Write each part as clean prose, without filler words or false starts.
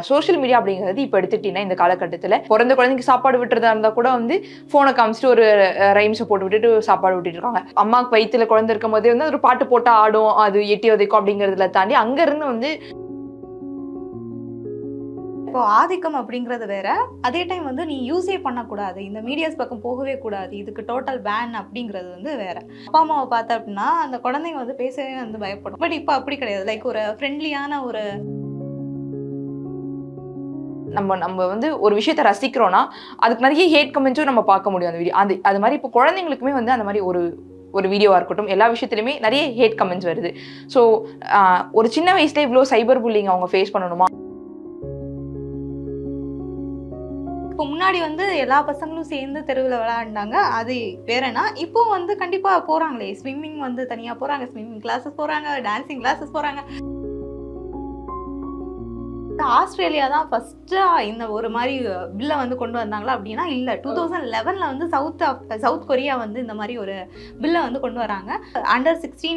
Social media அப்படிங்கிறது இப்போ எடுத்துட்டீங்கன்னா இந்த காலகட்டத்தில் பிறந்த குழந்தைக்கு சாப்பாடு விட்டுறதா இருந்தால் கூட வந்து ஃபோனை காமிச்சிட்டு ஒரு ரைம்ஸை போட்டு விட்டுட்டு சாப்பாடு விட்டுட்டு இருக்காங்க. அம்மாவுக்கு வயிற்றுல குழந்தை இருக்கும் போதே வந்து ஒரு பாட்டு போட்டால் ஆடும், அது எட்டி உதைக்கும் அப்படிங்கிறதுல தாண்டி அங்கேருந்து வந்து இப்போ ஆதிக்கம் அப்படிங்கிறது வேற, அதே டைம் வந்து நீ யூஸே பண்ணக்கூடாது, இந்த மீடியாஸ் பக்கம் போகவே கூடாது, இதுக்கு டோட்டல் பேன் அப்படிங்கிறது வந்து வேற. அப்பா அம்மாவை பார்த்த அப்படின்னா அந்த குழந்தைங்க வந்து பேசவே வந்து பயப்படும். பட் இப்போ அப்படி கிடையாது. லைக் ஒரு ஃப்ரெண்ட்லியான ஒரு நம்ம வந்து ஒரு விஷயத்தை ரசிக்கிறோம்னா அதுக்கு நிறைய ஹேட் கமெண்ட்ஸும் நம்ம பார்க்க முடியும் அந்த வீடியோ. அது மாதிரி இப்போ குழந்தைங்களுக்குமே வந்து அந்த மாதிரி ஒரு வீடியோவாக இருக்கட்டும், எல்லா விஷயத்துலையுமே நிறைய ஹேட் கமெண்ட்ஸ் வருது. ஸோ ஒரு சின்ன வயசுல இவ்வளோ சைபர் புல்லிங் அவங்க ஃபேஸ் பண்ணணுமா? இப்போ முன்னாடி வந்து எல்லா பசங்களும் சேர்ந்து தெருவில் விளையாண்டாங்க, அது வேறனா. இப்போ வந்து கண்டிப்பாக போகிறாங்களே, ஸ்விம்மிங் வந்து தனியாக போகிறாங்க, ஸ்விம்மிங் கிளாஸஸ் போகிறாங்க, டான்ஸிங் கிளாஸஸ் போகிறாங்க. ஆஸ்திரேலியா தான் ஃபர்ஸ்ட்டு இந்த ஒரு மாதிரி பில்லை வந்து கொண்டு வந்தாங்களா அப்படின்னா இல்லை, 2011 வந்து சவுத் கொரியா வந்து இந்த மாதிரி ஒரு பில்லை வந்து கொண்டு வராங்க. அண்டர் 16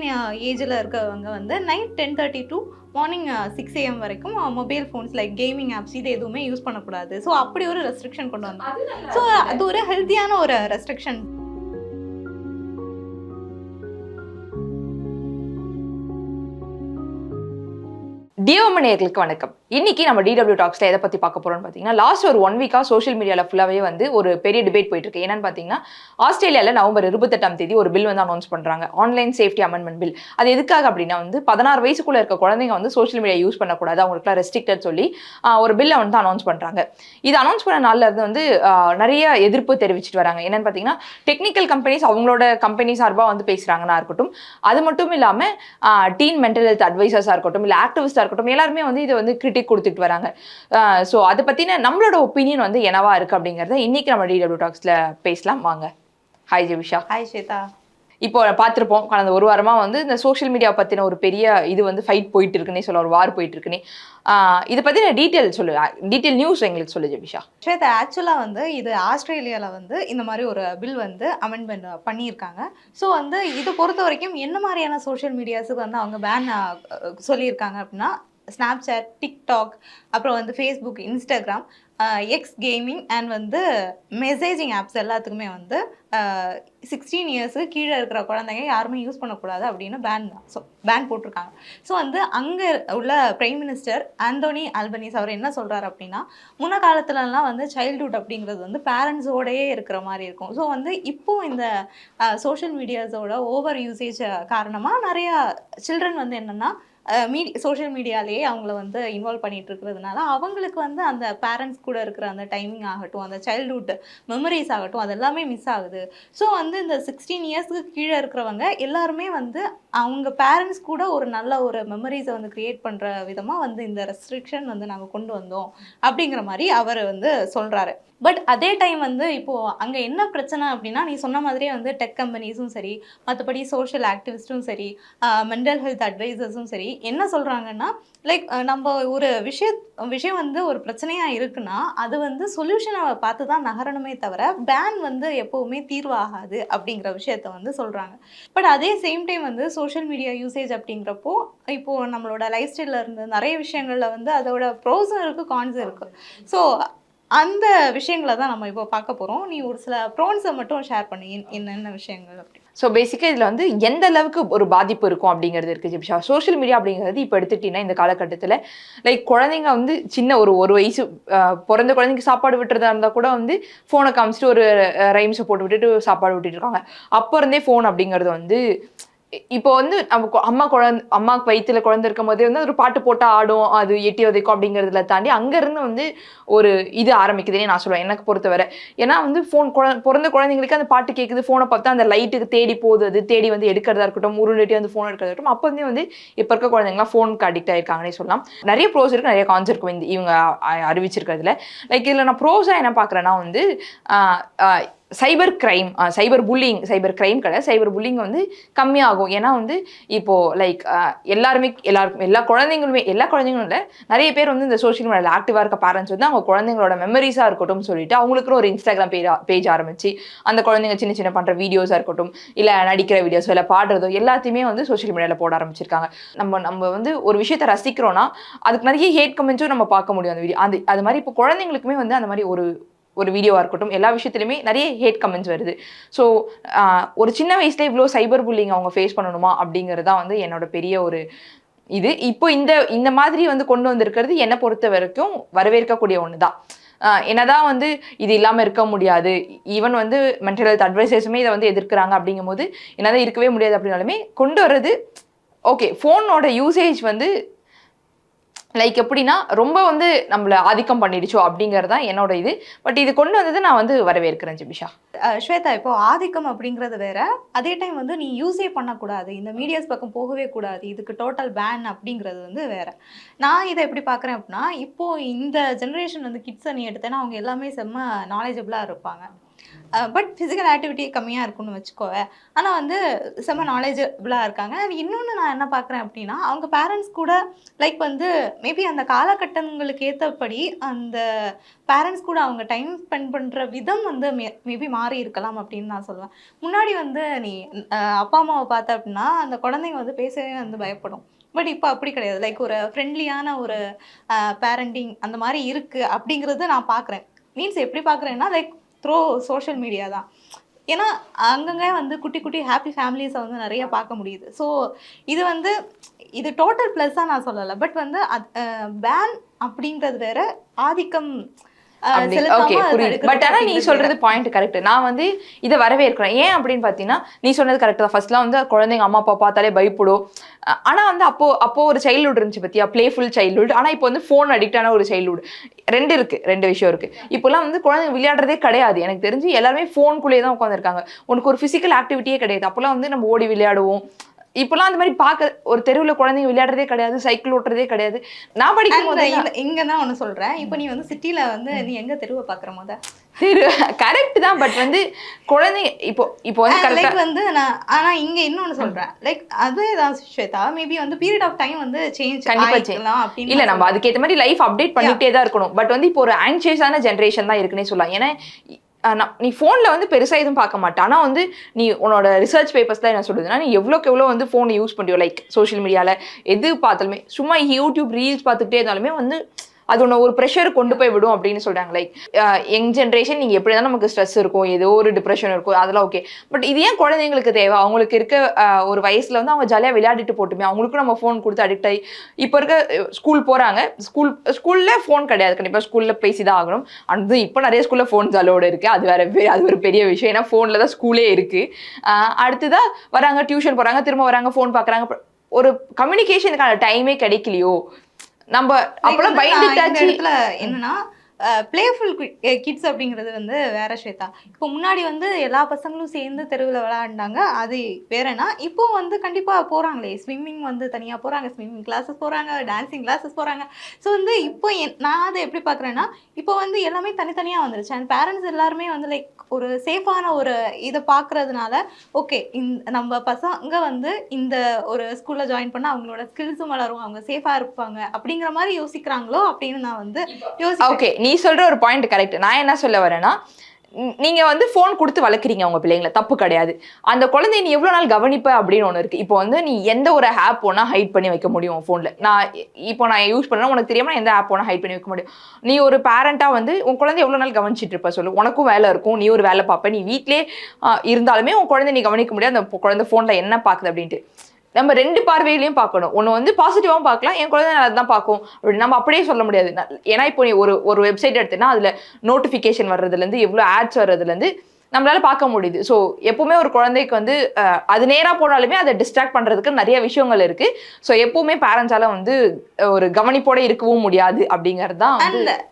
ஏஜில் இருக்கவங்க வந்து நைட் 10:30 to மார்னிங் 6 AM வரைக்கும் mobile phones like gaming apps இது எதுவுமே யூஸ் பண்ணக்கூடாது. ஸோ அப்படி ஒரு ரெஸ்ட்ரிக்ஷன் கொண்டு வந்தாங்க. ஸோ அது ஒரு ஹெல்த்தியான ஒரு ரெஸ்ட்ரிக்ஷன். டியோமனியர்களுக்கு வணக்கம். இன்னைக்கு நம்ம டிடபிள்யூ டாக்ஸ்ல எதை பத்தி பார்க்க போறோம்னு பார்த்தீங்கன்னா, லாஸ்ட் ஒரு 1 வீக்கா சோஷியல் மீடியாவில் ஃபுல்லாவே வந்து ஒரு பெரிய டிபேட் போயிட்டு இருக்கு. என்னன்னு பார்த்தீங்கன்னா, ஆஸ்திரேலியாவில் நவம்பர் 28 ஒரு பில் வந்து அனௌன்ஸ் பண்றாங்க, ஆன்லைன் சேஃப்டி அமெண்ட்மெண்ட் பில். அது எதுக்காக அப்படின்னா வந்து 16 வயசுக்குள்ள இருக்க குழந்தைங்க வந்து சோஷியல் மீடியா யூஸ் பண்ணக்கூடாது, அவங்களுக்குலாம் ரெஸ்ட்ரிக்டட் சொல்லி ஒரு பில்லை வந்து அனௌன்ஸ் பண்றாங்க. இது அனௌன்ஸ் பண்ண நாள்ல இருந்து வந்து நிறைய எதிர்ப்பு தெரிவிச்சிட்டு வராங்க. என்னன்னு பார்த்தீங்கன்னா, டெக்னிக்கல் கம்பெனிஸ் அவங்களோட கம்பெனி சார்பாக வந்து பேசுறாங்கன்னா இருக்கட்டும், அது மட்டும் இல்லாம டீன் மென்டல் ஹெல்த் அட்வைசர்ஸா இருக்கட்டும், இல்லை ஆக்டிவிஸ்டா இருக்கட்டும், எல்லாருமே வந்து இதை வந்து கிரிட்டிக் கொடுத்துட்டு வராங்க. ஸோ அதை பத்தின நம்மளோட ஒப்பீனியன் வந்து என்னவா இருக்கு அப்படிங்கறத இன்னைக்கு நம்ம டிடபிள்யூ டாக்ஸ்ல பேசலாம் வாங்க. ஹாய் ஜெபிஷா. ஹாய் ஸ்வேதா. இப்போ பார்த்துருப்போம், கடந்த ஒரு வாரமா வந்து இந்த சோஷியல் மீடியா பத்தின ஒரு பெரிய இது வந்து ஃபைட் போயிட்டு இருக்குன்னே சொல்ல, ஒரு வார் போயிட்டு இருக்குன்னே. இதை பத்தின டீட்டெயில் நியூஸ் எங்களுக்கு சொல்லு ஜெபிஷா. ஸ்வேதா, ஆக்சுவலாக வந்து இது ஆஸ்திரேலியாவில் வந்து இந்த மாதிரி ஒரு பில் வந்து அமெண்ட்மெண்ட் பண்ணியிருக்காங்க. ஸோ வந்து இது பொறுத்த வரைக்கும் என்ன மாதிரியான சோஷியல் மீடியாஸுக்கு வந்து அவங்க பேன் சொல்லியிருக்காங்க அப்படின்னா, ஸ்னாப்சாட், டிக்டாக், அப்புறம் வந்து Facebook, Instagram, X gaming and வந்து மெசேஜிங் ஆப்ஸ் எல்லாத்துக்குமே வந்து 16 இயர்ஸுக்கு கீழே இருக்கிற குழந்தைங்க யாருமே யூஸ் பண்ணக்கூடாது அப்படின்னு பேன் போட்டிருக்காங்க. ஸோ வந்து அங்கே உள்ள பிரைம் மினிஸ்டர் ஆந்தோனி ஆல்பனீஸ் அவர் என்ன சொல்கிறார் அப்படின்னா, முன்ன காலத்துலலாம் வந்து சைல்டுஹுட் அப்படிங்கிறது வந்து பேரண்ட்ஸோடையே இருக்கிற மாதிரி இருக்கும். ஸோ வந்து இப்போது இந்த சோஷியல் மீடியாஸோட ஓவர் யூசேஜ் காரணமாக நிறையா சில்ட்ரன் வந்து என்னென்னா சோஷியல் மீடியாலேயே அவங்கள வந்து இன்வால்வ் பண்ணிட்டு இருக்கிறதுனால அவங்களுக்கு வந்து அந்த பேரண்ட்ஸ் கூட இருக்கிற அந்த டைமிங் ஆகட்டும், அந்த சைல்டுஹுட் மெமரிஸ் ஆகட்டும், அது எல்லாமே மிஸ் ஆகுது. ஸோ வந்து இந்த 16 இயர்ஸ்க்கு கீழே இருக்கிறவங்க எல்லாருமே வந்து அவங்க பேரண்ட்ஸ் கூட ஒரு நல்ல ஒரு மெமரிஸை வந்து கிரியேட் பண்ணுற விதமாக வந்து இந்த ரெஸ்ட்ரிக்ஷன் வந்து நாங்கள் கொண்டு வந்தோம் அப்படிங்கிற மாதிரி அவர் வந்து சொல்கிறாரு. பட் அதே டைம் வந்து இப்போது அங்கே என்ன பிரச்சனை அப்படின்னா, நீ சொன்ன மாதிரியே வந்து டெக் கம்பெனிஸும் சரி, மற்றபடி சோஷியல் ஆக்டிவிஸ்ட்டும் சரி, மென்டல் ஹெல்த் அட்வைசர்ஸும் சரி என்ன சொல்கிறாங்கன்னா, லைக் நம்ம ஒரு விஷயம் வந்து ஒரு பிரச்சனையாக இருக்குன்னா அது வந்து சொல்யூஷனை பார்த்து தான் நகரணுமே தவிர பேன் வந்து எப்போவுமே தீர்வாகாது அப்படிங்கிற விஷயத்த வந்து சொல்கிறாங்க. பட் அதே சேம் டைம் வந்து சோஷியல் மீடியா யூசேஜ் அப்படிங்கிறப்போ இப்போது நம்மளோட லைஃப் ஸ்டைலில் இருந்து நிறைய விஷயங்களில் வந்து அதோட ப்ரோஸும் இருக்குது, கான்ஸும் இருக்குது. ஸோ அந்த விஷயங்களை தான் நம்ம இப்போ பார்க்க போகிறோம். நீ ஒரு சில ப்ரோன்ஸை மட்டும் ஷேர் பண்ணி என்னென்ன விஷயங்கள் அப்படி. ஸோ பேசிக்காக இதில் வந்து எந்த அளவுக்கு ஒரு பாதிப்பு இருக்கும் அப்படிங்கிறது இருக்குது ஜெபிஷா. சோஷியல் மீடியா அப்படிங்கிறது இப்போ எடுத்துட்டீங்கன்னா இந்த காலகட்டத்தில் லைக் குழந்தைங்க வந்து சின்ன ஒரு வயசு பிறந்த குழந்தைக்கு சாப்பாடு விட்டுறதா இருந்தால் கூட வந்து ஃபோனை காமிச்சிட்டு ஒரு ரைம்ஸை போட்டு விட்டுட்டு சாப்பாடு விட்டுட்டு இருக்காங்க. அப்போ இருந்தே ஃபோன் அப்படிங்கிறது வந்து இப்போ வந்து நம்ம அம்மாவுக்கு வயிற்றுல குழந்தை இருக்கும் போதே வந்து ஒரு பாட்டு போட்டால் ஆடும், அது எட்டி உதைக்கும் அப்படிங்கிறதுல தாண்டி அங்கேருந்து வந்து ஒரு இது ஆரம்பிக்குதுன்னே நான் சொல்லுவேன் எனக்கு பொறுத்தவரை. ஏன்னா வந்து பிறந்த குழந்தைங்களுக்கு அந்த பாட்டு கேட்குது, ஃபோனை பார்த்தா அந்த லைட்டுக்கு தேடி போகுது, அது தேடி வந்து எடுக்கிறதா இருக்கட்டும், உருண்டுட்டி வந்து ஃபோன் எடுக்கிறதா இருக்கட்டும். அப்போ வந்து இப்போ இருக்க குழந்தைங்களாம் ஃபோனுக்கு அடிக்ட் ஆகிருக்காங்கன்னே சொல்லலாம். நிறைய ப்ரோஸ் இருக்குது, நிறைய கான்ஸ் இருக்கும் இவங்க அறிவிச்சிருக்கிறதுல. லைக் இதில் நான் ப்ரோஸாக என்ன பார்க்குறேன்னா வந்து cyber crime, cyber bullying, cyber crime கிடையாது, சைபர் புல்லிங் வந்து கம்மியாகும். ஏன்னா வந்து இப்போ லைக் எல்லாருக்கும் எல்லா குழந்தைங்களும் இல்லை, நிறைய பேர் வந்து இந்த சோஷியல் மீடியாவில் ஆக்டிவாக இருக்க பேரண்ட்ஸ் வந்து அவங்க குழந்தைங்களோட மெமரிஸாக இருக்கட்டும் சொல்லிட்டு அவங்களுக்குன்னு ஒரு இன்ஸ்டாகிராம் பேஜ் ஆரம்பிச்சு அந்த குழந்தைங்க சின்ன சின்ன பண்ணுற வீடியோஸாக இருக்கட்டும், இல்லை நடிக்கிற வீடியோஸோ இல்லை பாடுறதோ எல்லாத்தையுமே வந்து சோஷியல் மீடியாவில் போட ஆரம்பிச்சிருக்காங்க. நம்ம வந்து ஒரு விஷயத்தை ரசிக்கிறோன்னா அதுக்கு நிறைய ஹேட் கமெண்ட்ஸும் நம்ம பார்க்க முடியும் அந்த வீடியோ. அது மாதிரி இப்போ குழந்தைங்களுக்குமே வந்து அந்த மாதிரி ஒரு வீடியோவாக இருக்கட்டும் எல்லா விஷயத்துலையுமே நிறைய ஹேட் கமெண்ட்ஸ் வருது. ஸோ ஒரு சின்ன வயசுல இவ்வளோ சைபர் புல்லிங் அவங்க ஃபேஸ் பண்ணணுமா அப்படிங்கிறது தான் வந்து என்னோட பெரிய ஒரு இது. இப்போ இந்த மாதிரி வந்து கொண்டு வந்திருக்கிறது என்னை பொறுத்த வரைக்கும் வரவேற்கக்கூடிய ஒன்று தான். என்னதான் வந்து இது இல்லாமல் இருக்க முடியாது, ஈவன் வந்து மென்டல் ஹெல்த் அட்வைசர்ஸுமே இதை வந்து எதிர்க்கிறாங்க. அப்படிங்கும்போது என்னதான் இருக்கவே முடியாது அப்படின்னாலுமே கொண்டு வர்றது ஓகே. ஃபோனோட யூசேஜ் வந்து லைக் எப்படின்னா ரொம்ப வந்து நம்மள ஆதிக்கம் பண்ணிடுச்சோ அப்படிங்கிறது தான் என்னோட இது. பட் இது கொண்டு வந்தது நான் வந்து வரவேற்கிறேன் ஜிபிஷா. ஸ்வேதா, இப்போ ஆதிக்கம் அப்படிங்கிறது வேற, அதே டைம் வந்து நீ யூஸே பண்ணக்கூடாது, இந்த மீடியாஸ் பக்கம் போகவே கூடாது, இதுக்கு டோட்டல் பேன் அப்படிங்கிறது வந்து வேற. நான் இதை எப்படி பார்க்குறேன் அப்படின்னா, இப்போ இந்த ஜென்ரேஷன் வந்து கிட்ஸை நீ எடுத்தேன்னா அவங்க எல்லாமே செம்ம நாலேஜபிளாக இருப்பாங்க. பட் ஃபிசிக்கல் ஆக்டிவிட்டி கம்மியாக இருக்குன்னு வச்சுக்கோவேன், ஆனால் வந்து செம்ம நாலேஜபிளாக இருக்காங்க. இன்னொன்று நான் என்ன பார்க்குறேன் அப்படின்னா, அவங்க பேரண்ட்ஸ் கூட லைக் வந்து மேபி அந்த காலகட்டங்களுக்கு ஏற்றபடி அந்த பேரண்ட்ஸ் கூட அவங்க டைம் ஸ்பெண்ட் பண்ணுற விதம் வந்து மேபி மாறி இருக்கலாம் அப்படின்னு நான் சொல்லுவேன். முன்னாடி வந்து நீ அப்பா அம்மாவை பார்த்த அப்படின்னா அந்த குழந்தைங்க வந்து பேசவே வந்து பயப்படும். பட் இப்போ அப்படி கிடையாது. லைக் ஒரு ஃப்ரெண்ட்லியான ஒரு பேரண்டிங் அந்த மாதிரி இருக்குது அப்படிங்கிறது நான் பார்க்குறேன். மீன்ஸ் எப்படி பார்க்குறேன்னா லைக் த்ரூ சோஷியல் மீடியா தான். ஏன்னா அங்கங்கே வந்து குட்டி குட்டி ஹாப்பி ஃபேமிலிஸை வந்து நிறைய பார்க்க முடியுது. ஸோ இது டோட்டல் ப்ளஸ்ஸாக நான் சொல்லலை. பட் வந்து பேன் அப்படின்றது வேற, ஆதிக்கம் பட் ஆனா நீ சொல்றது பாயிண்ட் கரெக்ட். நான் வந்து இதை வரவேற்கிறேன். ஏன் அப்படின்னு பாத்தீங்கன்னா நீ சொன்னது கரெக்ட் தான். ஃபர்ஸ்ட்லாம் வந்து குழந்தைங்க அம்மா அப்பா பார்த்தாலே பயப்படும். ஆனா வந்து அப்போ ஒரு சைல்ட்ஹுட் இருந்துச்சு பத்தியா, பிளேஃபுல் சைல்ட்ஹுட். ஆனா இப்போ வந்து ஃபோன் அடிக்டான ஒரு சைல்ட்ஹுட். ரெண்டு விஷயம் இருக்கு. இப்போலாம் வந்து குழந்தைங்க விளையாடுறதே கிடையாது. எனக்கு தெரிஞ்சு எல்லாருமே ஃபோனுக்குள்ளேயே தான் உட்காந்துருக்காங்க. உனக்கு ஒரு பிசிக்கல் ஆக்டிவிட்டியே கிடையாது. அப்போலாம் வந்து நம்ம ஓடி விளையாடுவோம். இப்பெல்லாம் அந்த மாதிரி பார்க்க ஒரு தெருவில் குழந்தைங்க விளையாடுறதே கிடையாது, சைக்கிள் ஓட்டுறதே கிடையாது. நான் படிக்கும் போது இங்க தான் ஒன்று சொல்றேன். இப்போ நீ வந்து சிட்டில வந்து நீ எங்க தெருவை பாக்குற போத கரெக்ட் தான். பட் வந்து குழந்தைங்க இப்போ வந்து வந்து நான் ஆனா இங்க இன்னொன்னு சொல்றேன். லைக் அதேதான் ஸ்வேதா, மேபி வந்து பீரியட் ஆஃப் டைம் வந்து சேஞ்ச் கண்டிப்பா அப்படின்னு இல்ல, நம்ம அதுக்கேற்ற மாதிரி லைஃப் அப்டேட் பண்ணிட்டே தான் இருக்கணும். பட் வந்து இப்போ ஒரு ஆங்ஷியஸான ஜென்ரேஷன் தான் இருக்குன்னே சொல்லலாம். ஏன்னா நீ ஃபோனில் வந்து பெருசாக எதுவும் பார்க்க மாட்டேன். ஆனால் வந்து நீ உன்னோட ரிசர்ச் பேப்பர்ஸ்லாம் என்ன சொல்லுதுன்னா, நீ எவ்வளோக்கு எவ்வளோ வந்து ஃபோனை யூஸ் பண்ணுறியோ, லைக் சோஷியல் மீடியாவில் எது பார்த்தாலுமே சும்மா யூடியூப் ரீல்ஸ் பார்த்துக்கிட்டே இருந்தாலுமே வந்து அது ஒன்று ஒரு ப்ரெஷர் கொண்டு போய் விடும் அப்படின்னு சொல்கிறாங்க. லைக் யங் ஜென்ரேஷன் நீங்கள் எப்படி தான் நமக்கு ஸ்ட்ரெஸ் இருக்கும், ஏதோ ஒரு டிப்ரெஷன் இருக்கும், அதெல்லாம் ஓகே. பட் இது ஏன் குழந்தைங்களுக்கு தேவை? அவங்களுக்கு இருக்க ஒரு வயசில் வந்து அவங்க ஜாலியாக விளையாடிட்டு போட்டுமே, அவங்களுக்கும் நம்ம ஃபோன் கொடுத்து அடிக்ட் ஆகி இப்போ இருக்க ஸ்கூல் போகிறாங்க. ஸ்கூலில் ஃபோன் கிடையாது, கண்டிப்பாக ஸ்கூலில் பேசி தான் ஆகணும். அது இப்போ நிறைய ஸ்கூலில் ஃபோன்ஸ் அலோடு இருக்குது. அது ஒரு பெரிய விஷயம். ஏன்னா ஃபோனில் தான் ஸ்கூலே இருக்குது. அடுத்துதான் வராங்க, டியூஷன் போகிறாங்க, திரும்ப வராங்க, ஃபோன் பார்க்குறாங்க. ஒரு கம்யூனிகேஷனுக்கான டைமே கிடைக்கலையோ நம்ம அப்பெல்லாம் பயந்துட்டாச்சு. என்னன்னா பிளேஃபுல் கிட்ஸ் அப்படிங்கிறது வந்து வேற ஸ்வேதா. இப்போ முன்னாடி வந்து எல்லா பசங்களும் சேர்ந்து தெருவில் விளையாண்டாங்க, அது வேறனா. இப்போ வந்து கண்டிப்பாக போகிறாங்களே, ஸ்விம்மிங் வந்து தனியாக போகிறாங்க, ஸ்விம்மிங் கிளாஸஸ் போகிறாங்க, டான்ஸிங் கிளாஸஸ் போகிறாங்க. ஸோ வந்து இப்போ நான் அதை எப்படி பார்க்குறேன்னா, இப்போ வந்து எல்லாமே தனித்தனியாக வந்துருச்சு. அண்ட் பேரண்ட்ஸ் எல்லாருமே வந்து லைக் ஒரு சேஃபான ஒரு இதை பார்க்கறதுனால ஓகே நம்ம பசங்க வந்து இந்த ஒரு ஸ்கூலில் ஜாயின் பண்ணால் அவங்களோட ஸ்கில்ஸும் வளரும், அவங்க சேஃபாக இருப்பாங்க அப்படிங்கிற மாதிரி யோசிக்கிறாங்களோ அப்படின்னு நான் வந்து யோசிக்கிறேன். ஓகே, நீ சொல்ற ஒரு பாயிண்ட் கரெக்ட். நான் என்ன சொல்ல வரேன்னா, நீங்க வந்து ஃபோன் கொடுத்து வளர்க்குறீங்க உங்க பிள்ளைங்களை, தப்பு கிடையாது. அந்த குழந்தைய நீ எவ்வளவு நாள் கவனிப்ப அப்படின்னு ஒன்று இருக்கு. இப்போ வந்து நீ எந்த ஒரு ஆப் வேணா ஹைட் பண்ணி வைக்க முடியும் ஃபோன்ல. நான் யூஸ் பண்ணா உனக்கு தெரியாம எந்த ஆப் வேணா ஹைட் பண்ணி வைக்க முடியும். நீ ஒரு பேரண்டா வந்து உன் குழந்தை எவ்வளவு நாள் கவனிச்சிட்டு இருப்ப சொல்லு. உனக்கும் வேலை இருக்கும், நீ ஒரு வேலை பார்ப்ப. நீ வீட்லயே இருந்தாலுமே உன் குழந்தை நீ கவனிக்க முடியாது அந்த குழந்தை ஃபோன்ல என்ன பார்க்குது அப்படின்ட்டு. நம்ம ரெண்டு பார்வையிலையும் பார்க்கணும். ஒன்று வந்து பாசிட்டிவாகவும் பார்க்கலாம், என் குழந்தை நல்லா தான் பார்க்கும் அப்படின்னு நம்ம அப்படியே சொல்ல முடியாது. ஏன்னா இப்போ நீ ஒரு வெப்சைட் எடுத்தேன்னா அதில் நோட்டிஃபிகேஷன் வர்றதுலேருந்து எவ்வளோ ஆட்ஸ் வர்றதுலேருந்து நம்மளால பார்க்க முடியுது. ஸோ எப்பவுமே ஒரு குழந்தைக்கு வந்து அது நேராக போனாலுமே அதை டிஸ்ட்ராக்ட் பண்ணுறதுக்கு நிறைய விஷயங்கள் இருக்கு. ஸோ எப்பவுமே பேரண்ட்ஸால வந்து ஒரு கவனிப்போட இருக்கவும் முடியாது அப்படிங்கிறது தான்.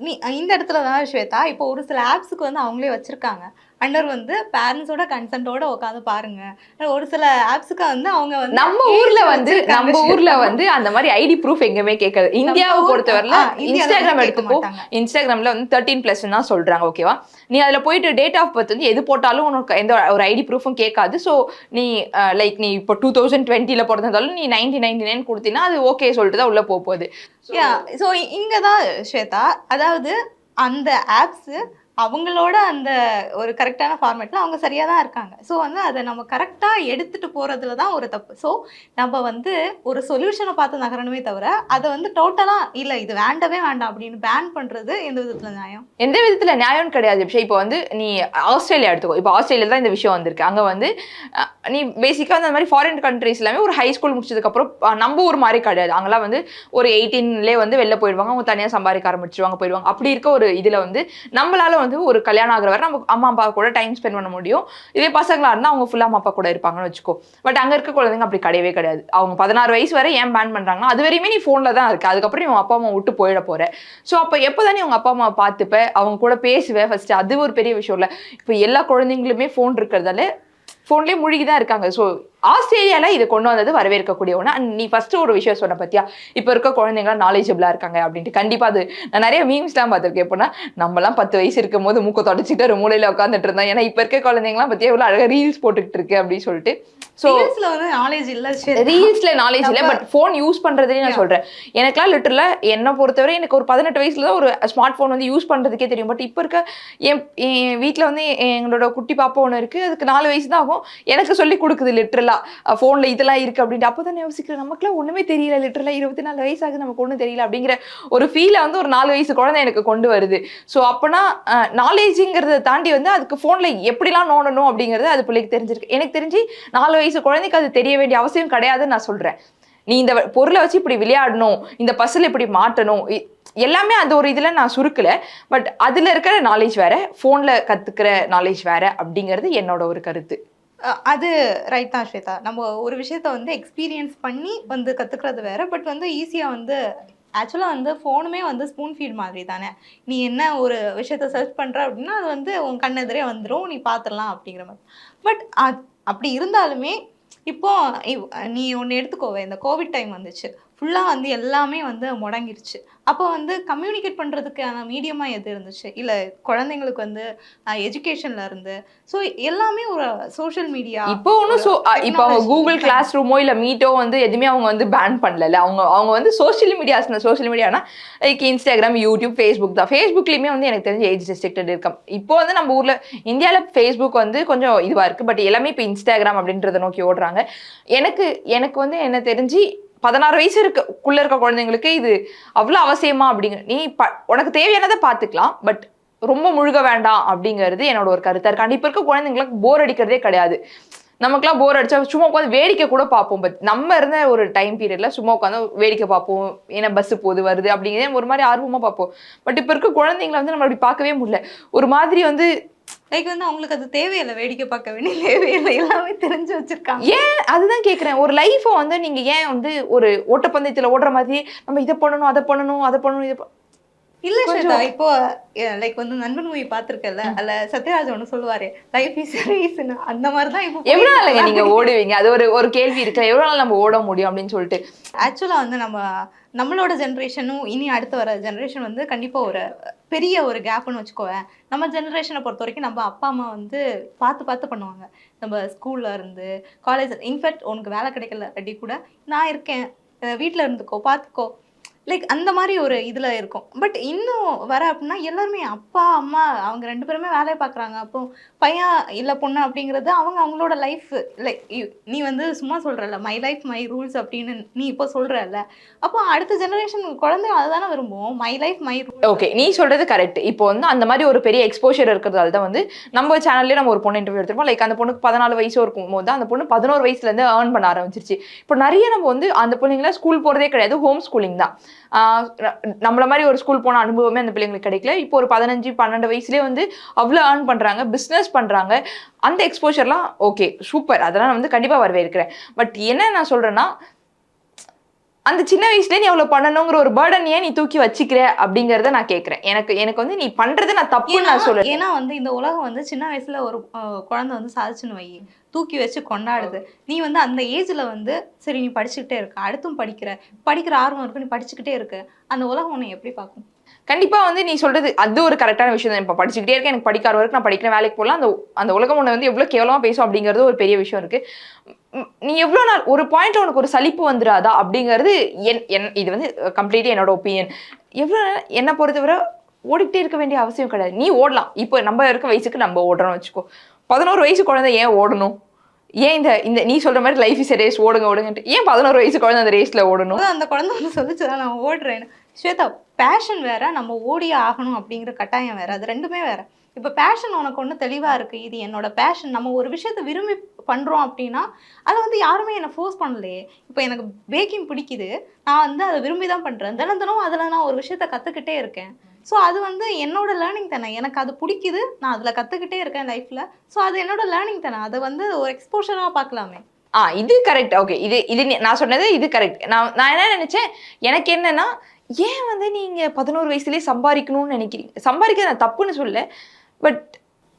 நீ இந்த இடத்துல தான் ஸ்வேதா, இப்போ ஒரு சில ஆப்ஸுக்கு வந்து அவங்களே வச்சிருக்காங்க. அண்டர் வந்து பேரண்ட்ஸோட கன்சென்ட்டோட உட்காந்து பாருங்க. ஒரு சில ஆப்ஸ்க்கு வந்து அவங்க வந்து நம்ம ஊர்ல வந்து அந்த மாதிரி ஐடி ப்ரூஃப் எங்கேயுமே கேட்காது. இந்தியாவை பொறுத்தவரையில இன்ஸ்டாகிராம் எடுத்துக்கோ, இன்ஸ்டாகிராம்ல வந்து 13+ தான் சொல்றாங்க. ஓகேவா, நீ அதுல போயிட்டு டேட் ஆஃப் பர்த் வந்து எது போட்டாலும் உனக்கு எந்த ஒரு ஐடி ப்ரூஃபும் கேட்காது. ஸோ நீ லைக் நீ இப்போ 2020 பிறந்திருந்தாலும் நீ 1999 கொடுத்தீங்கன்னா அது ஓகே சொல்லிட்டு தான் உள்ள போகுது. ஸோ இங்கே தான் ஸ்வேதா, அதாவது அந்த ஆப்ஸ் அவங்களோட அந்த ஒரு கரெக்டான ஃபார்மேட்டில் அவங்க சரியாக தான் இருக்காங்க. ஸோ வந்து அதை நம்ம கரெக்டாக எடுத்துகிட்டு போகிறதுல தான் ஒரு தப்பு. ஸோ நம்ம வந்து ஒரு சொல்யூஷனை பார்த்து நகரணுமே தவிர அதை வந்து டோட்டலாக இல்லை இது வேண்டவே வேண்டாம் அப்படின்னு பேன் பண்ணுறது எந்த விதத்தில் நியாயம்? எந்த விதத்தில் நியாயம்னு கிடையாது. விஷயம் இப்போ வந்து நீ ஆஸ்திரேலியா எடுத்துக்கோ. இப்போ ஆஸ்திரேலியா தான் இந்த விஷயம் வந்திருக்கு. அங்கே வந்து நீ பேசிக்காக அந்த மாதிரி ஃபாரின் கண்ட்ரிஸ் எல்லாமே ஒரு ஹை ஸ்கூல் முடிச்சதுக்கப்புறம் நம்ம ஒரு மாதிரி கிடையாது. அங்கெல்லாம் வந்து ஒரு 18லே வந்து வெளில போயிடுவாங்க, அவங்க தனியாக சம்பாதிக்க ஆரம்பிச்சிருவாங்க, போயிடுவாங்க. அப்படி இருக்க ஒரு இதில் வந்து நம்மளால வந்து ஒரு கல்யாணம் ஆகிற வரை நம்ம அம்மா அப்பா கூட டைம் ஸ்பெண்ட் பண்ண முடியும். இதே பசங்களா இருந்தால் அவங்க ஃபுல்லாக அம்மா அப்பா கூட இருப்பாங்கன்னு வச்சுக்கோ. பட் அங்கே இருக்க குழந்தைங்க அப்படி கிடையவே கிடையாது. அவங்க 16 வயசு வரை ஏன் பேன் பண்ணுறாங்கன்னா அது வரையுமே நீ ஃபோனில் தான் இருக்கு. அதுக்கப்புறம் நீ உங்க அப்பா அம்மா விட்டு போயிட போற. ஸோ அப்போ எப்போ தானே உங்க அப்பா அம்மா பார்த்துப்ப, அவங்க கூட பேசுவேன் ஃபர்ஸ்ட். அது ஒரு பெரிய விஷயம் இல்லை. இப்போ எல்லா குழந்தைங்களுமே ஃபோன் இருக்கிறதால ஃபோன்லேயே மூழ்கி தான் இருக்காங்க. ஸோ ஆஸ்திரேலியாவில் இதை கொண்டு வந்தது வரவேற்கக்கூடிய ஒன்று. அண்ட் நீ ஃபர்ஸ்ட் ஒரு விஷயம் சொன்ன பத்தியா, இப்போ இருக்க குழந்தைங்களாம் நாலேஜபிளாக இருக்காங்க அப்படின்ட்டு. கண்டிப்பாக அது நான் நிறைய மீம்ஸ்லாம் பார்த்துருக்கேன். எப்படின்னா நம்மலாம் 10 வயசு இருக்கும் போது மூக்க தொடச்சிட்டு ஒரு மூலையில் உட்காந்துட்டு இருந்தேன். ஏன்னா இப்போ இருக்க குழந்தைங்களாம் பற்றியா இவ்வளோ அழகாக ரீல்ஸ் போட்டுக்கிட்டு இருக்கு அப்படின்னு சொல்லிட்டு. ஸோ ரீல்ஸ்ல நாலேஜ் இல்லை, பட் ஃபோன் யூஸ் பண்றதுலேயே நான் சொல்றேன். எனக்குலாம் லிட்டரலா என்னை பொறுத்தவரை எனக்கு ஒரு 18 வயசுல தான் ஒரு ஸ்மார்ட் ஃபோன் வந்து யூஸ் பண்றதுக்கே தெரியும். பட் இப்போ இருக்க என் வீட்டில் வந்து எங்களோட குட்டி பாப்பா ஒன்று இருக்கு, அதுக்கு 4 வயசு தான் ஆகும். எனக்கு சொல்லி கொடுக்குது லிட்டரலா ஃபோன்ல இதெல்லாம் இருக்கு அப்படின்ட்டு. அப்போ தான் யோசிக்கிறேன், நமக்குலாம் ஒண்ணுமே தெரியல. லிட்டரலா 24 வயசு ஆகுது, நமக்கு ஒன்றும் தெரியல அப்படிங்கிற ஒரு ஃபீலை வந்து ஒரு 4 வயசு குழந்தை எனக்கு கொண்டு வருது. ஸோ அப்போனா நாலேஜுங்கிறத தாண்டி வந்து அதுக்கு ஃபோன்ல எப்படிலாம் நோண்டணும் அப்படிங்கிறது அது பிள்ளைக்கு தெரிஞ்சிருக்கு. எனக்கு தெரிஞ்சு 4 வயசு குழந்தைக்கு அது தெரிய வேண்டிய அவசியம் கிடையாதுன்னு நான் சொல்றேன். நீ இந்த பொருளை வச்சு இப்படி விளையாடணும், இந்த பசில் இப்படி மாட்டணும், எல்லாமே அந்த ஒரு இதுல நான் சுருக்கல. பட் அதுல இருக்கிற நாலேஜ் வேற, போன்ல கத்துக்கிற நாலேஜ் வேற அப்படிங்கிறது என்னோட ஒரு கருத்து. அது ரைட் தான் ஸ்வேதா. நம்ம ஒரு விஷயத்த வந்து எக்ஸ்பீரியன்ஸ் பண்ணி வந்து கத்துக்கிறது வேற. பட் வந்து ஈஸியா வந்து ஆக்சுவலாக வந்து ஃபோனுமே வந்து ஸ்பூன் ஃபீட் மாதிரி தானே. நீ என்ன ஒரு விஷயத்த சர்ச் பண்ணுற அப்படின்னா அது வந்து உன் கண்ணெதிரே வந்துடும், நீ பார்த்துடலாம் அப்படிங்கிற மாதிரி. பட் அப்படி இருந்தாலுமே இப்போ நீ ஒன்று எடுத்துக்கோவே, இந்த கோவிட் டைம் வந்துச்சு, ஃபுல்லாக வந்து எல்லாமே வந்து முடங்கிருச்சு. அப்போ வந்து கம்யூனிகேட் பண்ணுறதுக்கான மீடியமாக எது இருந்துச்சு? இல்லை குழந்தைங்களுக்கு வந்து எஜுகேஷன்ல இருந்து ஸோ எல்லாமே ஒரு சோஷியல் மீடியா. இப்போ ஒன்றும் இப்போ அவங்க கூகுள் கிளாஸ் ரூமோ இல்லை மீட்டோ வந்து எதுவுமே அவங்க வந்து பேன் பண்ணல. அவங்க வந்து சோஷியல் மீடியானா லைக் இன்ஸ்டாகிராம், யூடியூப், ஃபேஸ்புக் தான். ஃபேஸ்புக்லேயுமே வந்து எனக்கு தெரிஞ்ச ஏஜ் ரெஸ்ட்ரிக்டட் இருக்கும். இப்போ வந்து நம்ம ஊரில் இந்தியாவில் ஃபேஸ்புக் வந்து கொஞ்சம் இதுவாக இருக்குது. பட் எல்லாமே இப்போ இன்ஸ்டாகிராம் அப்படின்றத நோக்கி ஓடுறாங்க. எனக்கு வந்து என்ன தெரிஞ்சு 16 வயசு இருக்குள்ள இருக்க குழந்தைங்களுக்கு இது அவ்வளோ அவசியமா அப்படிங்க. நீ உனக்கு தேவையானதை பார்த்துக்கலாம், பட் ரொம்ப முழுக வேண்டாம் அப்படிங்கிறது என்னோட ஒரு கருத்தா இருக்கு. இப்போ இருக்க குழந்தைங்களுக்கு போர் அடிக்கிறதே கிடையாது. நமக்குலாம் போர் அடிச்சா சும்மா உட்காந்து வேடிக்கை கூட பார்ப்போம். பட் நம்ம இருந்த ஒரு டைம் பீரியட்ல சும்மா உட்காந்து வேடிக்கை பார்ப்போம். ஏன்னா பஸ் போது வருது அப்படிங்கிறதே ஒரு மாதிரி ஆர்வமா பார்ப்போம். பட் இப்போ இருக்க குழந்தைங்களை வந்து நம்ம அப்படி பார்க்கவே முடியல. ஒரு மாதிரி வந்து லைக் வந்து அவங்களுக்கு அது தேவையில்லை, வேடிக்கை பார்க்க வேண்டிய தேவையில்லை, எல்லாமே தெரிஞ்சு வச்சிருக்காங்க. ஏன் அதுதான் கேட்குறேன். ஒரு லைஃபை வந்து நீங்க ஏன் வந்து ஒரு ஓட்டப்பந்தயத்தில் ஓடுற மாதிரி நம்ம இதை பண்ணணும், அதை பண்ணணும், அதை பண்ணணும், இதை இல்ல ஸ்வேதா, இப்போ லைக் வந்து நண்பன் மூவி பாத்திருக்கல, அல்ல சத்யராஜ் ஒண்ணு சொல்லுவாரு, லைஃப் இஸ் ரேஸ்னா, அந்த மாதிரி தான் இப்போ எவ்வளவு நாள் நீங்க ஓடுவீங்க? அது ஒரு கேள்வி இருக்கு, எவ்வளவு நாள் நம்ம ஓட முடியும் அப்படின்னு சொல்லிட்டு. ஆக்சுவலா வந்து நம்மளோட ஜென்ரேஷனும் இனி அடுத்து வர ஜென்ரேஷன் வந்து கண்டிப்பா ஒரு பெரிய ஒரு கேப்னு வச்சுக்கோவேன். நம்ம ஜென்ரேஷனை பொறுத்த வரைக்கும் நம்ம அப்பா அம்மா வந்து பார்த்து பண்ணுவாங்க. நம்ம ஸ்கூல்ல இருந்து காலேஜ், இன்ஃபேக்ட் உனக்கு வேலை கிடைக்கல ரெடி கூட நான் இருக்கேன், வீட்டில் இருந்துக்கோ, பார்த்துக்கோ, லைக் அந்த மாதிரி ஒரு இதில் இருக்கும். பட் இன்னும் வர அப்படின்னா எல்லாருமே அப்பா அம்மா அவங்க 2 பேருமே வேலையை பார்க்குறாங்க. அப்போ பையன் இல்லை பொண்ணு அப்படிங்கிறது அவங்களோட லைஃப். லைக் நீ வந்து சும்மா சொல்கிறல்ல மை லைஃப் மை ரூல்ஸ் அப்படின்னு நீ இப்போ சொல்கிறல்ல, அப்போ அடுத்த ஜெனரேஷன் குழந்தை அதுதானே விரும்புவோம், my life my rule. Okay, நீ சொல்கிறது கரெக்ட். இப்போ வந்து அந்த மாதிரி ஒரு பெரிய எக்ஸ்போஷர் இருக்கிறதால தான் வந்து நம்ம சேனல்லேயே நம்ம ஒரு பொண்ணு இன்டர்வியூ எடுத்துருப்போம். லைக் அந்த பொண்ணுக்கு 14 வயசு இருக்கும் போது அந்த பொண்ணு 11 வயசுலேருந்து ஏர்ன் பண்ண ஆரம்பிச்சிருச்சு. இப்போ நிறைய நம்ம வந்து அந்த பிள்ளைங்களாம் ஸ்கூல் போகிறதே கிடையாது, ஹோம் ஸ்கூலிங் தான். நம்மள மாதிரி ஒரு ஸ்கூல் போன அனுபவமே அந்த பிள்ளைங்களுக்கு கிடைக்கல. இப்போ ஒரு 15-12 வயசுலேயே வந்து அவ்வளோ ஏர்ன் பண்ணுறாங்க, பிஸ்னஸ் பண்ணுறாங்க. அந்த எக்ஸ்போஷர்லாம் ஓகே சூப்பர், அதெல்லாம் வந்து கண்டிப்பாக வரவேற்கிறேன். பட் என்ன நான் சொல்கிறேன்னா, அந்த சின்ன வயசுல நீ அவ்வளவு பண்ணணுங்கிற ஒரு பேர்டன் ஏன் நீ தூக்கி வச்சுக்கிற அப்படிங்கறத நான் கேக்குறேன். எனக்கு வந்து நீ பண்றது நான் தப்புன்னு நான் சொல்றேன். ஏன்னா வந்து இந்த உலகம் வந்து சின்ன வயசுல ஒரு குழந்தை வந்து சாதிச்சுன்னு வை, தூக்கி வச்சு கொண்டாடுது. நீ வந்து அந்த ஏஜ்ல வந்து சரி நீ படிச்சுக்கிட்டே இருக்க, அடுத்தும் படிக்கிற ஆர்வம் இருக்கு, நீ படிச்சுக்கிட்டே இருக்கு, அந்த உலகம் உன்னை எப்படி பார்க்கும்? கண்டிப்பா வந்து நீ சொல்றது அது ஒரு கரெக்டான விஷயம் தான். இப்ப படிச்சுக்கிட்டே இருக்கேன், எனக்கு படிக்கிற வரைக்கும் நான் படிக்கிறேன், வேலைக்கு போகலாம், அந்த உலகம் உன்னை வந்து எவ்வளவு கேவலமா பேசும் அப்படிங்கிறது ஒரு பெரிய விஷயம் இருக்கு. நீ எவ்வளவு நாள் ஒரு பாயிண்ட்ல உனக்கு ஒரு சலிப்பு வந்துடாதா அப்படிங்கிறது இது வந்து கம்ப்ளீட்லி என்னோட ஒப்பீனியன். எவ்வளவு நாள் என்னை பொறுத்தவரை ஓடிக்கிட்டே இருக்க வேண்டிய அவசியம் கிடையாது. நீ ஓடலாம். இப்போ நம்ம இருக்க வயசுக்கு நம்ம ஓடுறோம்னு வச்சுக்கோ. 11 வயசு குழந்தை ஏன் ஓடணும்? ஏன் இந்த இந்த நீ சொல்ற மாதிரி லைஃப் இஸ் ரேஸ், ஓடுங்கன்ட்டு ஏன் 11 வயசு குழந்தை அந்த ரேஸ்ல ஓடணும்? அந்த குழந்தை வந்து சொல்லிச்சுதான் நான் ஓடுறேன்னு. ஸ்வேதா, பேஷன் வேற, நம்ம ஓடியே ஆகணும் அப்படிங்கிற கட்டாயம் வேற, அது ரெண்டுமே வேற. இப்போ பேஷன் உனக்கு ஒன்று தெளிவாக இருக்குது, இது என்னோட பேஷன், நம்ம ஒரு விஷயத்தை விரும்பி பண்ணுறோம் அப்படின்னா அதை வந்து யாருமே என்னை ஃபோர்ஸ் பண்ணலையே. இப்போ எனக்கு பேக்கிங் பிடிக்குது, நான் வந்து அதை விரும்பி தான் பண்ணுறேன், தினம் அதில் நான் ஒரு விஷயத்த கற்றுக்கிட்டே இருக்கேன். ஸோ அது வந்து என்னோட லேர்னிங் தானே, எனக்கு அது பிடிக்குது, நான் அதில் கற்றுக்கிட்டே இருக்கேன் லைஃப்பில். ஸோ அது என்னோட லேர்னிங் தானே, அதை வந்து ஒரு எக்ஸ்போஷராக பார்க்கலாமே. இது கரெக்ட். ஓகே, இது நான் சொன்னது இது கரெக்ட். நான் என்ன நினைச்சேன், எனக்கு என்னன்னா ஏன் வந்து நீங்க 11 வயசுலயே சம்பாதிக்கணும்னு நினைக்கிறீங்க? சம்பாதிக்கிறது நான் தப்புன்னு சொல்ல, பட்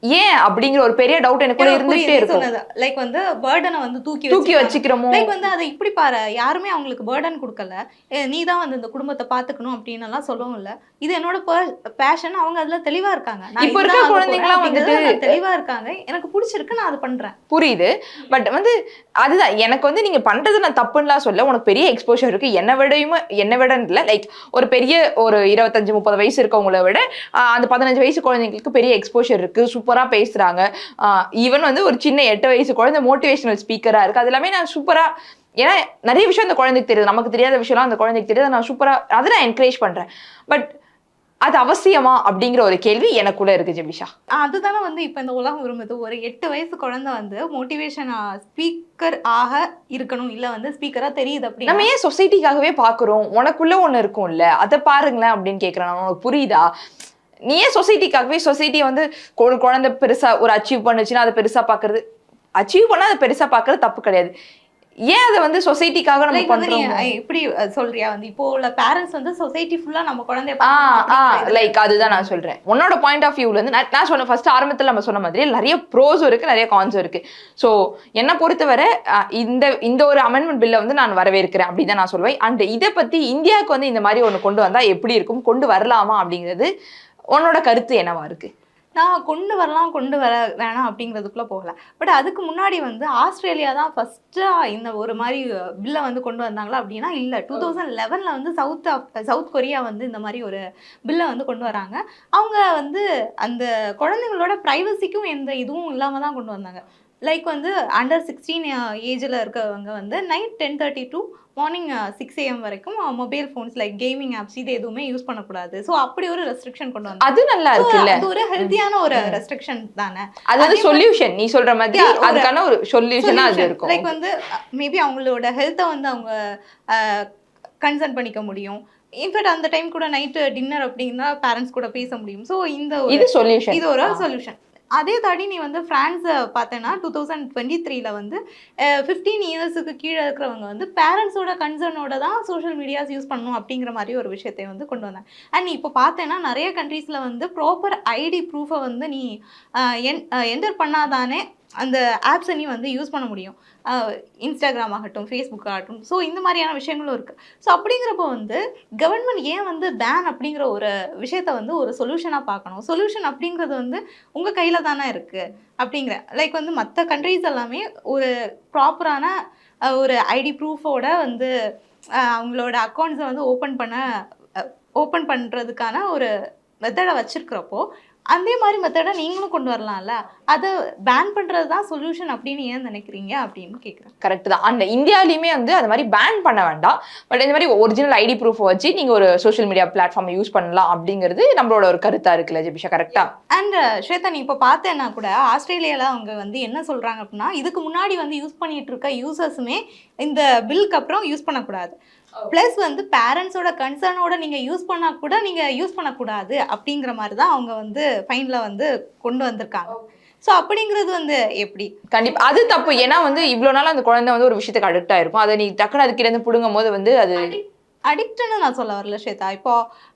ஏன் அப்படிங்கிற ஒரு பெரிய டவுட் எனக்குள்ள இருந்துட்டே இருக்கும். லைக் வந்து பர்டனை வந்து தூக்கி வச்சுக்கிறோமோ. லைக் வந்து அதை இப்படி பாரு, யாருமே அவங்களுக்கு பர்டன் கொடுக்கல, நீ தான் வந்து இந்த குடும்பத்தை பாத்துக்கணும் அப்படின்னு எல்லாம் சொல்லவும் இல்ல. இது என்னோட பேஷன், அவங்க அதுல தெளிவா இருக்காங்க. இப்ப இருக்க குழந்தைங்களாம் வந்துட்டு தெளிவா இருக்காங்க, எனக்கு பிடிச்சிருக்கு, நான் அதை பண்றேன். புரியுது. பட் வந்து அதுதான் எனக்கு வந்து நீங்க பண்றது நான் தப்புன்னுலாம் சொல்ல, உனக்கு பெரிய எக்ஸ்போஷர் இருக்கு. என்ன விட இல்ல, லைக் ஒரு பெரிய ஒரு 25-30 வயசு இருக்கவங்களை விட அந்த 15 வயசு குழந்தைங்களுக்கு பெரிய எக்ஸ்போஷர் இருக்கு. சூப்பரா பேசுறாங்க. ஈவன் வந்து ஒரு சின்ன 8 வயசு குழந்தை மோட்டிவேஷனல் ஸ்பீக்கரா இருக்கு. அது எல்லாமே நான் சூப்பரா, ஏன்னா நிறைய விஷயம் அந்த குழந்தைக்கு தெரியுது, நமக்கு தெரியாத விஷயம்லாம் அந்த குழந்தைக்கு தெரியுது. நான் சூப்பரா அதை நான் என்கரேஜ் பண்றேன். பட் அது அவசியமா அப்படிங்கிற ஒரு கேள்வி எனக்குள்ள இருக்கு ஜெபிஷா. அதுதானே வந்து இப்ப இந்த உலகம் விரும்புது. ஒரு 8 வயசு குழந்தை வந்து மோட்டிவேஷன் ஸ்பீக்கர் ஆக இருக்கணும், இல்ல வந்து ஸ்பீக்கரா தெரியுது அப்படி. நம்ம ஏன் சொசைட்டிக்காகவே பாக்குறோம்? உனக்குள்ள ஒண்ணு இருக்கும்ல, அதை பாருங்களேன் அப்படின்னு கேக்குறேன். உனக்கு புரியுதா? நீ ஏன் சொசைட்டிக்காகவே சொசைட்டியை வந்து ஒரு குழந்தை பெருசா ஒரு அச்சீவ் பண்ணுச்சுன்னா அதை பெருசா பாக்குறது, அச்சீவ் பண்ணா அதை பெருசா பாக்குறது தப்பு கிடையாது. ஏன் அதை வந்து சொசைட்டிக்காக நம்ம பண்றோம்? இப்படி சொல்றியா? வந்து இப்போ உள்ள பேரண்ட்ஸ் வந்து சொசைட்டி ஃபுல்லா நம்ம குழந்தைய லைக் அதுதான் நான் சொல்றேன். உன்னோட பாயிண்ட் ஆஃப் வியூல இருந்து நான் சொன்ன ஃபர்ஸ்ட் ஆரம்பத்துல நம்ம சொன்ன மாதிரி நிறைய ப்ரோஸும் இருக்கு, நிறைய கான்ஸும் இருக்கு. ஸோ என்னை பொறுத்தவரை இந்த ஒரு அமெண்ட்மெண்ட் பில்லை வந்து நான் வரவேற்கிறேன் அப்படின்னு தான் நான் சொல்வேன். அண்ட் இதை பத்தி இந்தியாவுக்கு வந்து இந்த மாதிரி ஒன்று கொண்டு வந்தா எப்படி இருக்கும், கொண்டு வரலாமா அப்படிங்கிறது உன்னோட கருத்து என்னவா இருக்கு? நான் கொண்டு வரலாம், கொண்டு வர வேணாம் அப்படிங்கிறதுக்குள்ள போகல. பட் அதுக்கு முன்னாடி வந்து ஆஸ்திரேலியா தான் ஃபர்ஸ்டா இந்த ஒரு மாதிரி பில்லை வந்து கொண்டு வந்தாங்களா அப்படின்னா இல்லை. 2011 வந்து சவுத் கொரியா வந்து இந்த மாதிரி ஒரு பில்லை வந்து கொண்டு வராங்க. அவங்க வந்து அந்த குழந்தைங்களோட ப்ரைவசிக்கும் எந்த இதுவும் இல்லாமல் தான் கொண்டு வந்தாங்க. லைக் வந்து அண்டர் 16 ஏஜில் இருக்கவங்க வந்து நைட் 10:30 to மார்னிங் 6 AM வரைக்கும் mobile phones like gaming apps இது எதுவுமே யூஸ் பண்ணக்கூடாது. ஸோ அப்படி ஒரு ரெஸ்ட்ரிக்ஷன் கொண்டு வந்தாங்க. அது நல்லா இருக்குல்ல, அது ஒரு ஹெல்த்தியான ஒரு ரெஸ்ட்ரிக்ஷன் தானே. அதாவது சொல்யூஷன், நீ சொல்ற மாதிரி அதுக்கான ஒரு சொல்யூஷனா அது இருக்கும். லைக் வந்து மேபி அவங்களோட ஹெல்த்தை வந்து அவங்க கன்சர்ன் பண்ணிக்க முடியும். இன்ஃபேக்ட் அந்த டைம் கூட நைட்டு டின்னர் அப்படின்னா பேரண்ட்ஸ் கூட பேச முடியும். ஸோ இது சொல்யூஷன், இது ஒரு சொல்யூஷன். அதே தாண்டி நீ வந்து ஃப்ரான்ஸை பார்த்தேன்னா 2023 வந்து 15 இயர்ஸுக்கு கீழே இருக்கிறவங்க வந்து பேரண்ட்ஸோட கன்சர்னோட தான் சோஷியல் மீடியாஸ் யூஸ் பண்ணணும் அப்படிங்கிற மாதிரி ஒரு விஷயத்தை வந்து கொண்டு வந்தாங்க. அண்ட் நீ இப்போ பார்த்தேன்னா நிறைய கண்ட்ரீஸில் வந்து ப்ராப்பர் ஐடி ப்ரூஃபை வந்து நீ என்டர் பண்ணாதானே அந்த ஆப்ஸை நீ வந்து யூஸ் பண்ண முடியும். இன்ஸ்டாகிராம் ஆகட்டும், ஃபேஸ்புக் ஆகட்டும். ஸோ இந்த மாதிரியான விஷயங்களும் இருக்குது. ஸோ அப்படிங்கிறப்போ வந்து கவர்மெண்ட் ஏன் வந்து பேன் அப்படிங்கிற ஒரு விஷயத்த வந்து ஒரு சொல்யூஷனாக பார்க்கணும்? சொல்யூஷன் அப்படிங்கிறது வந்து உங்கள் கையில் தானே இருக்குது அப்படிங்கிற. லைக் வந்து மற்ற கண்ட்ரீஸ் எல்லாமே ஒரு ப்ராப்பரான ஒரு ஐடி ப்ரூஃபோட வந்து அவங்களோட அக்கௌண்ட்ஸை வந்து ஓப்பன் பண்ணுறதுக்கான ஒரு மெத்தடை வச்சுருக்கிறப்போ அதே மாதிரி மெத்தடை நீங்களும் கொண்டு வரலாம்ல. அதை பேன் பண்ணுறது தான் சொல்யூஷன் அப்படின்னு ஏன் நினைக்கிறீங்க அப்படின்னு கேட்குறேன். கரெக்ட் தான். அந்த இந்தியாவிலையுமே வந்து அது மாதிரி பேன் பண்ண வேண்டாம். பட் இந்த மாதிரி ஒரிஜினல் ஐடி ப்ரூஃப் வச்சு நீங்கள் ஒரு சோஷியல் மீடியா பிளாட்ஃபார்மை யூஸ் பண்ணலாம் அப்படிங்கிறது நம்மளோட ஒரு கருத்தாக இருக்குல்ல ஜெபிஷா, கரெக்டா? அண்ட் ஸ்வேதா, நீ இப்போ பார்த்தேன்னா கூட ஆஸ்திரேலியாவில் அவங்க வந்து என்ன சொல்கிறாங்க அப்படின்னா, இதுக்கு முன்னாடி வந்து யூஸ் பண்ணிட்டு இருக்க யூசர்ஸுமே இந்த பில்க்கு அப்புறம் யூஸ் பண்ணக்கூடாது. ப்ளஸ் வந்து பேரண்ட்ஸோட கன்சர்னோட நீங்கள் யூஸ் பண்ணால் கூட நீங்கள் யூஸ் பண்ணக்கூடாது அப்படிங்கிற மாதிரி தான் அவங்க வந்து ஃபைனில் வந்து கொண்டு வந்திருக்காங்க. ஸோ அப்படிங்கிறது வந்து எப்படி? கண்டிப்பாக அது தப்பு. ஏன்னா வந்து இவ்வளோ நாள் அந்த குழந்தை வந்து ஒரு விஷயத்துக்கு அடிக்ட் ஆயிருக்கும். அதை நீ டக்குன்னு அதுக்கிட்ட இருந்து பிடுங்கும் போது வந்து அது அடிக்ட்னு நான் சொல்ல வரல ஸ்வேதா. இப்போ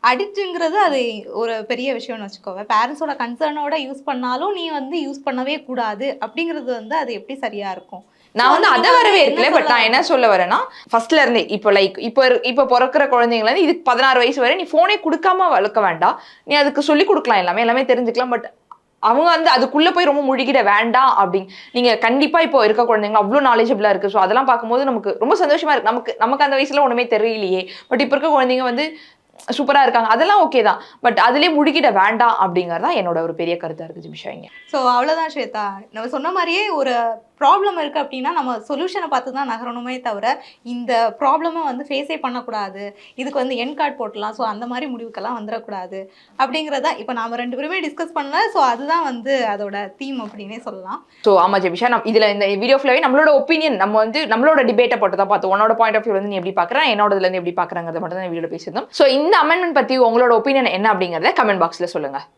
அடிக்ட்ங்கிறது அது ஒரு பெரிய விஷயம்னு வச்சுக்கோங்க. பேரண்ட்ஸோட கன்சர்னோட யூஸ் பண்ணாலும் நீ வந்து யூஸ் பண்ணவே கூடாது அப்படிங்கிறது வந்து அது எப்படி சரியா இருக்கும்? நான் வந்து அதை வரவே என்ன இருக்கல. பட் சொல்ல நான் என்ன சொல்ல வரேன்னா, ஃபர்ஸ்ட்ல இருந்தே இப்போ லைக் இப்போ பிறக்கிற குழந்தைங்கள இருந்து இதுக்கு 16 வயசு வரை நீ போனே கொடுக்காம வளர்க்க வேண்டாம். நீ அதுக்கு சொல்லி கொடுக்கலாம், எல்லாமே தெரிஞ்சுக்கலாம். பட் அவங்க வந்து அதுக்குள்ள போய் ரொம்ப முழுகிட வேண்டாம் அப்படின்னு நீங்க கண்டிப்பா இப்போ இருக்க குழந்தைங்க அவ்வளவு நாலேஜபிளா இருக்கு. ஸோ அதெல்லாம் பார்க்கும்போது நமக்கு ரொம்ப சந்தோஷமா இருக்கு. நமக்கு அந்த வயசுல ஒண்ணுமே தெரியலையே. பட் இப்ப இருக்க குழந்தைங்க வந்து சூப்பரா இருக்காங்க. அதெல்லாம் ஓகே தான். பட் அதிலே முழுகிட வேண்டாம் அப்படிங்கறதா என்னோட ஒரு பெரிய கருத்தா இருக்கு ஜிமிஷா இங்க. ஸோ அவ்வளோதான் ஸ்வேதா. நம்ம சொன்ன மாதிரியே ஒரு ப்ராப்ளம் இருக்குது அப்படின்னா நம்ம சொல்யூஷனை பார்த்து தான் நகரணுமே தவிர இந்த ப்ராப்ளமை வந்து ஃபேஸே பண்ணக்கூடாது, இதுக்கு வந்து என் கார்டு போட்டலாம், ஸோ அந்த மாதிரி முடிவுக்கெல்லாம் வந்துடக்கூடாது அப்படிங்கிறதா இப்போ நாம் 2 பேருமே டிஸ்கஸ் பண்ணல. ஸோ அதுதான் வந்து அதோட தீம் அப்படின்னே சொல்லலாம். ஸோ ஆமா ஜெபிஷா, இதுல இந்த வீடியோ ஃபுல்லாவே நம்மளோட ஒப்பீனியன், நம்ம வந்து நம்மளோட டிபேட்டை போட்டு தான் பார்த்தோம். உன்னோட பாயிண்ட் ஆஃப் வியூ வந்து நீ எப்படி பார்க்குறேன், என்னோடதுல இருந்து எப்படி பார்க்குறாங்கிறத மட்டும் தான் வீடியோ பேசியிருந்தோம். ஸோ இந்த அமெண்ட்மெண்ட் பத்தி உங்களோட ஒப்பீனியன் என்ன அப்படிங்கிறத கமெண்ட் பாக்ஸ்ல சொல்லுங்க.